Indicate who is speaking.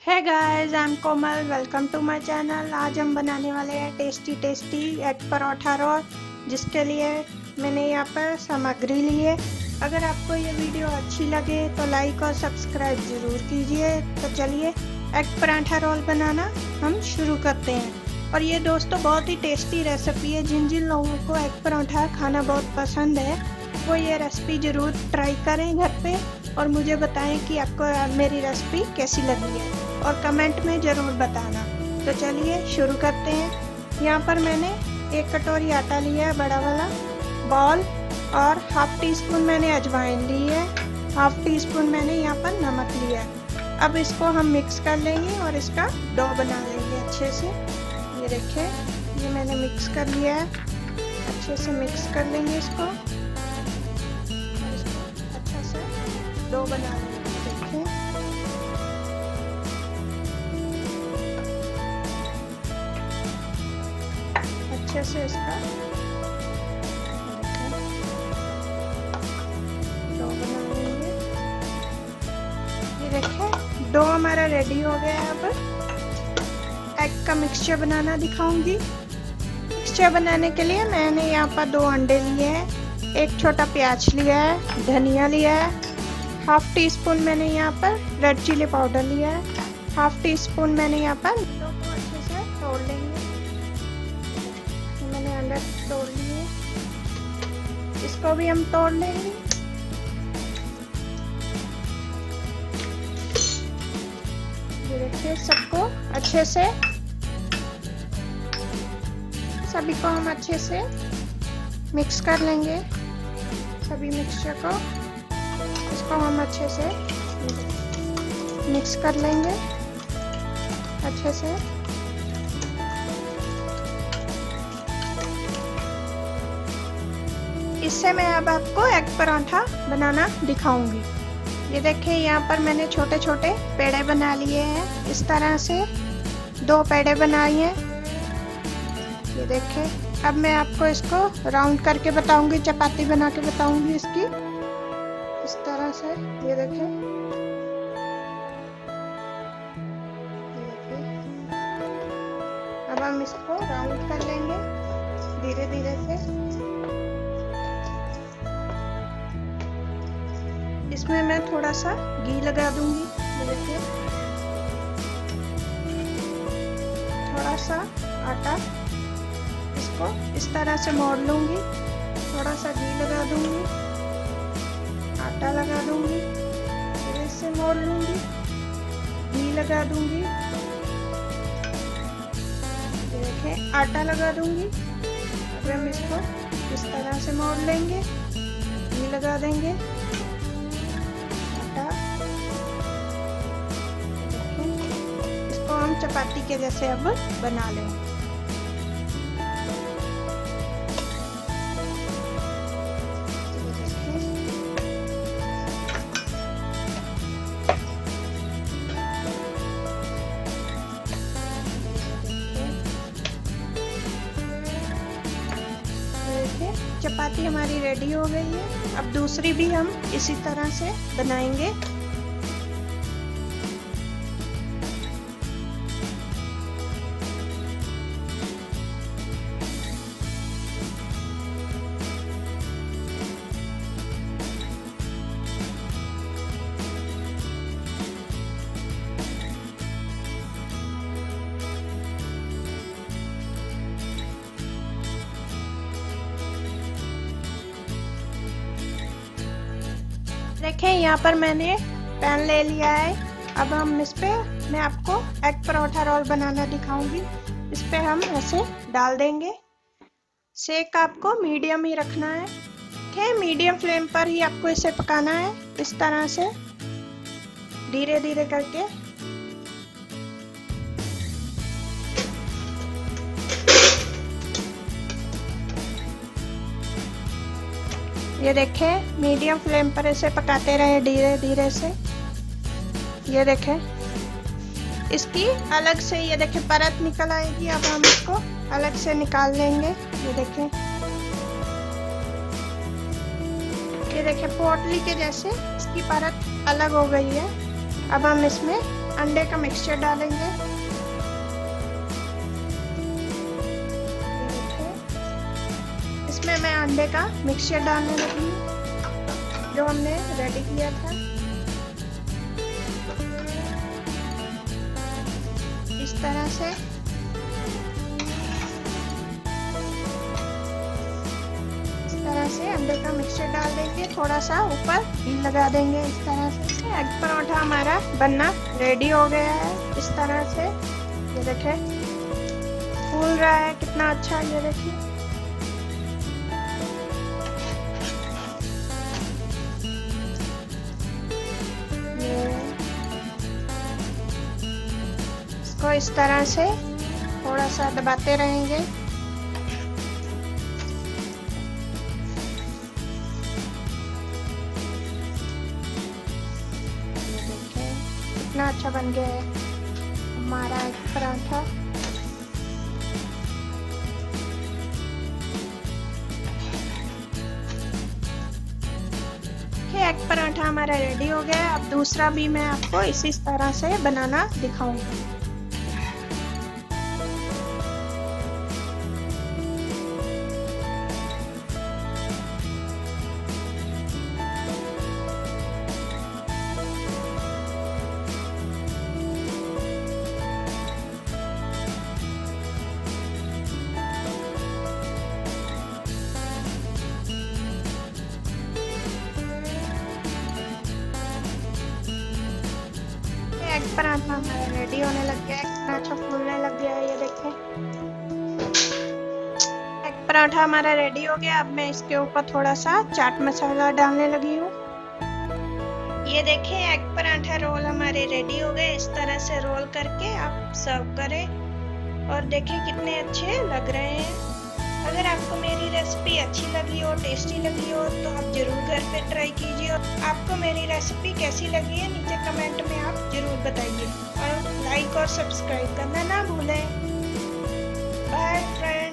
Speaker 1: है guys, I am Komal. Welcome to my channel. आज हम बनाने वाले हैं टेस्टी एग पराठा रोल, जिसके लिए मैंने यहाँ पर सामग्री ली है। अगर आपको ये वीडियो अच्छी लगे तो लाइक और सब्सक्राइब ज़रूर कीजिए। तो चलिए एग पराठा रोल बनाना हम शुरू करते हैं। और ये दोस्तों बहुत ही टेस्टी रेसिपी है। जिन जिन लोगों को एग पराठा खाना बहुत पसंद है वो ये रेसिपी ज़रूर ट्राई करें घर पे, और मुझे बताएं कि आपको मेरी रेसिपी कैसी लगी है, और कमेंट में ज़रूर बताना। तो चलिए शुरू करते हैं। यहाँ पर मैंने 1 कटोरी आटा लिया है, बड़ा वाला बॉल, और हाफ टी स्पून मैंने अजवाइन ली है, हाफ टी स्पून मैंने यहाँ पर नमक लिया है। अब इसको हम मिक्स कर लेंगे और इसका डो बना लेंगे अच्छे से। ये देखिए, ये मैंने मिक्स कर लिया है। अच्छे से मिक्स कर लेंगे इसको, और इसको अच्छा से डो बना लेंगे। देखिए, अच्छे से इसका डो बना लेंगे। ये देखिए, डो हमारा रेडी हो गया है। अब एग का मिक्सचर बनाना दिखाऊंगी। मिक्सचर बनाने के लिए मैंने यहाँ पर 2 अंडे लिए हैं, 1 छोटा प्याज लिया है, धनिया लिया है, हाफ टी स्पून मैंने यहाँ पर रेड चिली पाउडर लिया है, हाफ टी स्पून मैंने यहाँ पर अंडों को अच्छे से तोड़ लेंगे। मैंने अंडा तोड़ लिए, इसको भी हम तोड़ लेंगे। ये देखिए, सबको अच्छे से, सभी को हम अच्छे से मिक्स कर लेंगे। सभी मिक्सचर को, इसको हम अच्छे से मिक्स कर लेंगे अच्छे से। इससे मैं अब आपको एग पराठा बनाना दिखाऊंगी। ये देखिए, यहाँ पर मैंने छोटे छोटे पेड़े बना लिए हैं। इस तरह से 2 पेड़े बनाए हैं। ये देखिए, अब मैं आपको इसको राउंड करके बताऊंगी, चपाती बना के बताऊंगी इसकी, इस तरह से। ये देखिए, अब हम इसको राउंड कर लेंगे धीरे धीरे से। इसमें मैं थोड़ा सा घी लगा दूंगी। ये देखिए, थोड़ा सा आटा, इसको इस तरह से मोड़ लूंगी। थोड़ा सा घी लगा दूंगी, आटा लगा दूंगी, फिर इससे मोड़ लूंगी, घी लगा दूंगी। ये देखिए, आटा लगा दूंगी। अब हम इसको इस तरह से मोड़ लेंगे, घी लगा देंगे, आटा। इसको हम चपाती के जैसे अब बना लेंगे। चपाती हमारी रेडी हो गई है। अब दूसरी भी हम इसी तरह से बनाएंगे। देखें, यहाँ पर मैंने पैन ले लिया है। अब हम इस पे, मैं आपको एग पराठा रोल बनाना दिखाऊंगी। इस पे हम ऐसे डाल देंगे। सेक आपको मीडियम ही रखना है। ठीक, मीडियम फ्लेम पर ही आपको इसे पकाना है, इस तरह से धीरे धीरे करके। ये देखें, मीडियम फ्लेम पर इसे पकाते रहे धीरे धीरे से। ये देखें, इसकी अलग से, ये देखें, परत निकल आएगी। अब हम इसको अलग से निकाल लेंगे। ये देखें, ये देखें, पोटली के जैसे इसकी परत अलग हो गई है। अब हम इसमें अंडे का मिक्सचर डालेंगे। इसमें मैं अंडे का मिक्सचर डालने लगी हूँ जो हमने रेडी किया था। इस तरह से अंडे का मिक्सचर डाल देंगे, थोड़ा सा ऊपर घी लगा देंगे। इस तरह से एग पराठा हमारा बनना रेडी हो गया है। इस तरह से ये देखें फूल रहा है कितना अच्छा, ये देखिए। इसको इस तरह से थोड़ा सा दबाते रहेंगे। कितना अच्छा बन गया है हमारा एग पराठा। एग पराठा हमारा रेडी हो गया है। अब दूसरा भी मैं आपको इसी तरह से बनाना दिखाऊंगी। एग पराठा हमारा रेडी होने लग गया है, कितना अच्छा फूलने लग गया है, ये देखें। एग पराठा हमारा रेडी हो गया। अब मैं इसके ऊपर थोड़ा सा चाट मसाला डालने लगी हूँ। ये देखें एग पराठा रोल हमारे रेडी हो गए। इस तरह से रोल करके आप सर्व करें और देखें कितने अच्छे लग रहे हैं। अगर आपको मेरी रेसिपी अच्छी लगी हो, टेस्टी लगी हो, तो आप जरूर घर पे ट्राई कीजिए। आपको मेरी रेसिपी कैसी लगी है नीचे कमेंट में आप जरूर बताइए और लाइक और सब्सक्राइब करना ना भूलें। Bye friends.